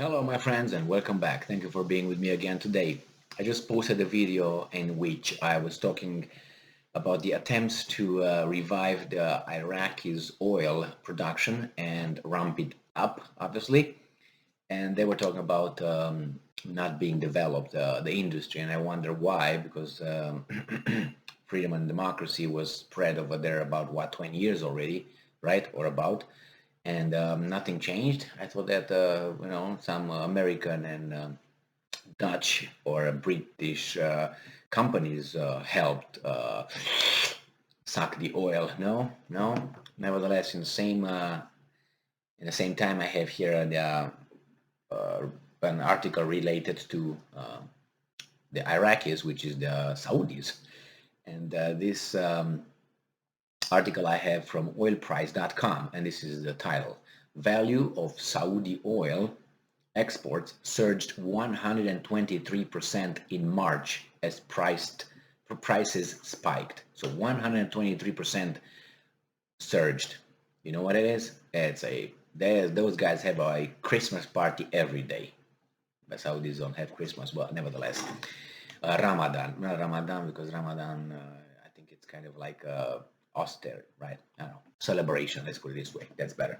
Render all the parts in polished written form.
Hello, my friends, and welcome back. Thank you for being with me again today. I just posted a video in which I was talking about the attempts to revive the Iraqis' oil production and ramp it up, obviously. And they were talking about not being developed, the industry, and I wonder why, because freedom and democracy was spread over there about what, 20 years already, right, or about, and nothing changed. I thought that some American and Dutch or British companies helped suck the oil. No, no. Nevertheless, in the same time, I have here uh, an article related to the Iraqis, which is the Saudis, and this article I have from oilprice.com, and this is the title: Value of Saudi oil exports surged 123% in March as prices spiked. So 123% surged. You know what it is? Those guys have a Christmas party every day. The Saudis don't have Christmas, but nevertheless, Ramadan, not Ramadan, because Ramadan, I think it's kind of like austere, right? I don't know, celebration. Let's put it this way. That's better.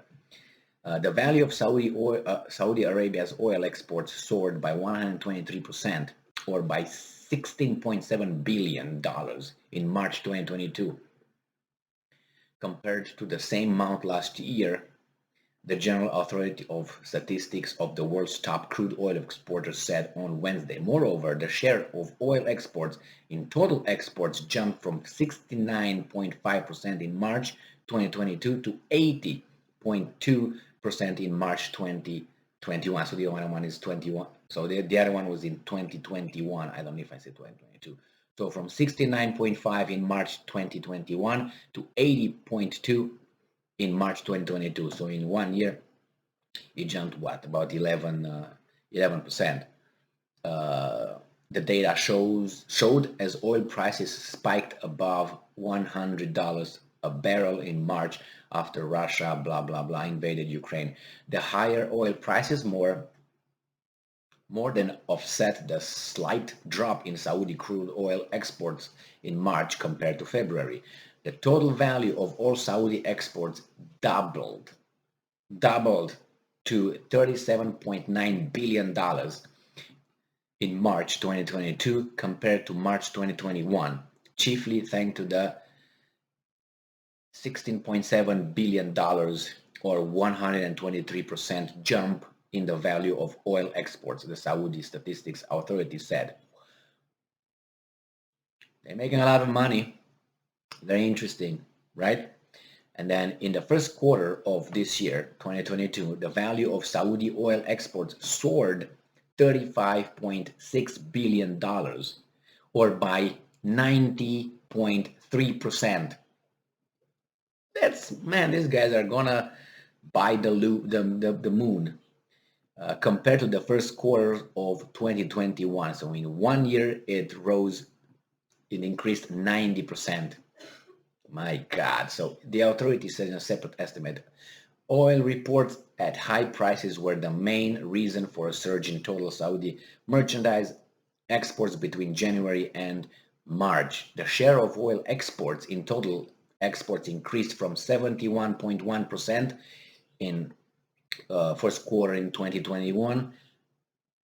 The value of Saudi Arabia's oil exports soared by 123%, or by $16.7 billion in March 2022, compared to the same month last year. The General Authority of Statistics of the world's top crude oil exporters said on Wednesday. Moreover, the share of oil exports in total exports jumped from 69.5% in March 2022 to 80.2% in March 2021. So the other one is 21. So the other one was in 2021. I don't know if I said 2022. So from 69.5 in March 2021 to 80.2 in March 2022. So in 1 year, it jumped what, about 11%. The data showed as oil prices spiked above $100 a barrel in March after Russia blah blah blah invaded Ukraine. The higher oil prices more than offset the slight drop in Saudi crude oil exports in March compared to February. The total value of all Saudi exports doubled to $37.9 billion in March 2022 compared to March 2021, chiefly thanks to the $16.7 billion or 123% jump in the value of oil exports, the Saudi Statistics Authority said. They're making a lot of money. Very interesting, right? And then in the first quarter of this year, 2022, the value of Saudi oil exports soared $35.6 billion, or by 90.3%. Man, these guys are gonna buy the moon. Compared to the first quarter of 2021. So in 1 year, it increased 90%. My God. So the authority said in a separate estimate, oil reports at high prices were the main reason for a surge in total Saudi merchandise exports between January and March. The share of oil exports in total exports increased from 71.1% in first quarter in 2021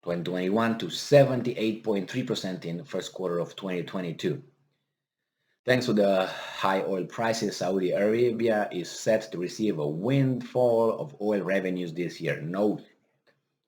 to 78.3% in the first quarter of 2022. Thanks to the high oil prices, Saudi Arabia is set to receive a windfall of oil revenues this year,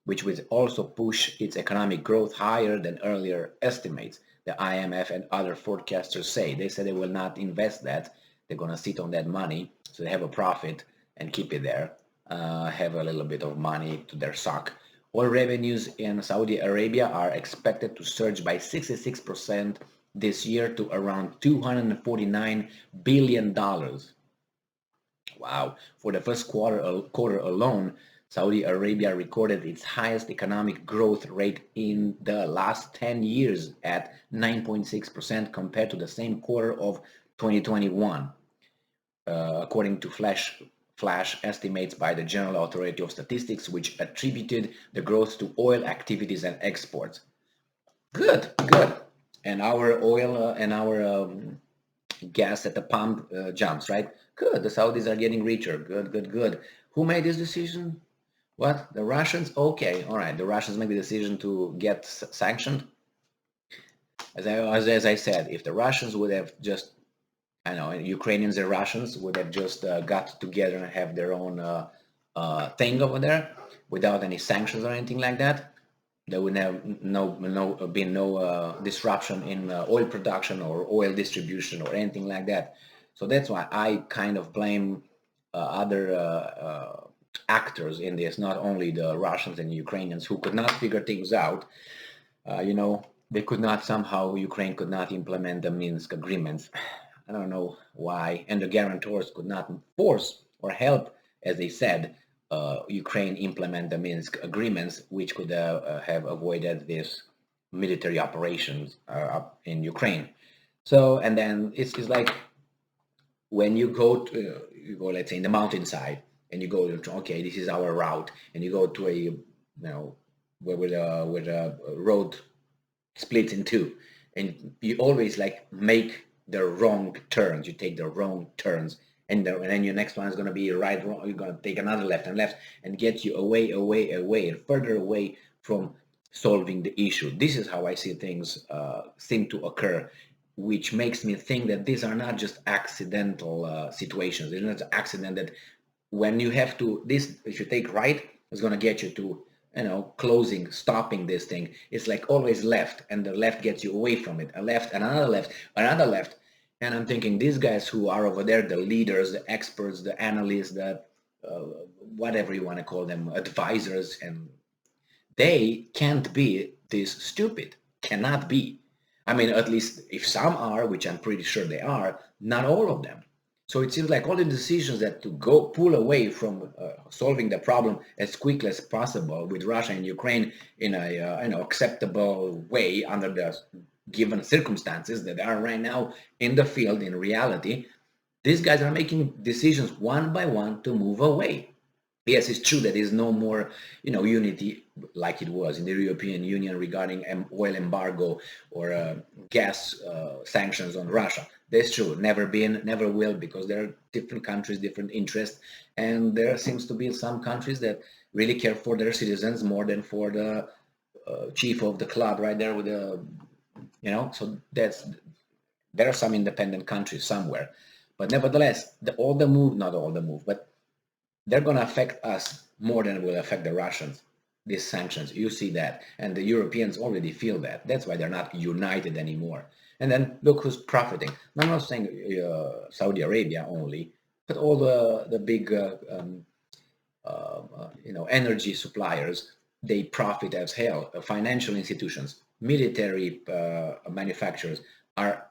which will also push its economic growth higher than earlier estimates. The IMF and other forecasters say. They said they will not invest that. They're going to sit on that money, so they have a profit and keep it there. Have a little bit of money to their sock. Oil revenues in Saudi Arabia are expected to surge by 66% this year to around $249 billion. Wow. For the first quarter alone, Saudi Arabia recorded its highest economic growth rate in the last 10 years at 9.6% compared to the same quarter of 2021, according to flash flash estimates by the General Authority of Statistics, which attributed the growth to oil activities and exports. Good, good. And our oil and our gas at the pump jumps, right? Good. The Saudis are getting richer. Good, good, good. Who made this decision? What? The Russians? Okay, all right. The Russians made the decision to get sanctioned. As I said, if the Russians would have just, I know, Ukrainians and Russians would have just got together and have their own thing over there without any sanctions or anything like that, there would have been no disruption in oil production or oil distribution or anything like that. So that's why I kind of blame other actors in this, not only the Russians and Ukrainians who could not figure things out. You know, they could not somehow, Ukraine could not implement the Minsk agreements. I don't know why, and the guarantors could not force or help, as they said, Ukraine implement the Minsk agreements, which could have avoided this military operations in Ukraine. So, and then it's like when you go to, let's say, in the mountainside, and you go to, okay, this is our route, and you go to a, where a road splits in two, and you always like make the wrong turns. You take the wrong turns, and then your next one is going to be right, wrong. You're going to take another left and left, and get you away, and further away from solving the issue. This is how I see things seem to occur, which makes me think that these are not just accidental situations. It's not an accident that when you have to, this, if you take right, it's going to get you to, closing, stopping this thing. It's like always left, and the left gets you away from it. A left, and another left, another left. And I'm thinking these guys who are over there, the leaders, the experts, the analysts, the whatever you want to call them, advisors, and they can't be this stupid. Cannot be. I mean, at least if some are, which I'm pretty sure they are, not all of them. So it seems like all the decisions that to go pull away from solving the problem as quickly as possible with Russia and Ukraine in a acceptable way under the given circumstances that are right now in the field in reality, these guys are making decisions one by one to move away. Yes, it's true that there is no more, unity like it was in the European Union regarding oil embargo or gas sanctions on Russia. That's true. Never been, never will, because there are different countries, different interests, and there seems to be some countries that really care for their citizens more than for the chief of the club right there with the, So there are some independent countries somewhere, but nevertheless, not all the move, but they're going to affect us more than it will affect the Russians, these sanctions. You see that. And the Europeans already feel that. That's why they're not united anymore. And then look who's profiting. I'm not saying Saudi Arabia only, but all the big energy suppliers, they profit as hell. Financial institutions, military manufacturers are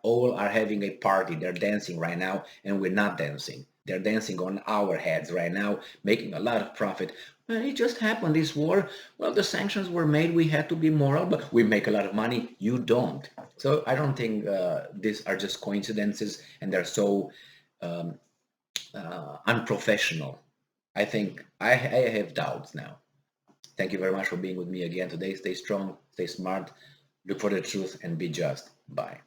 having a party. They're dancing right now, and we're not dancing. They're dancing on our heads right now, making a lot of profit. Well, it just happened, this war. Well, the sanctions were made. We had to be moral, but we make a lot of money. You don't. So I don't think these are just coincidences, and they're so unprofessional. I think I have doubts now. Thank you very much for being with me again today. Stay strong, stay smart, look for the truth, and be just. Bye.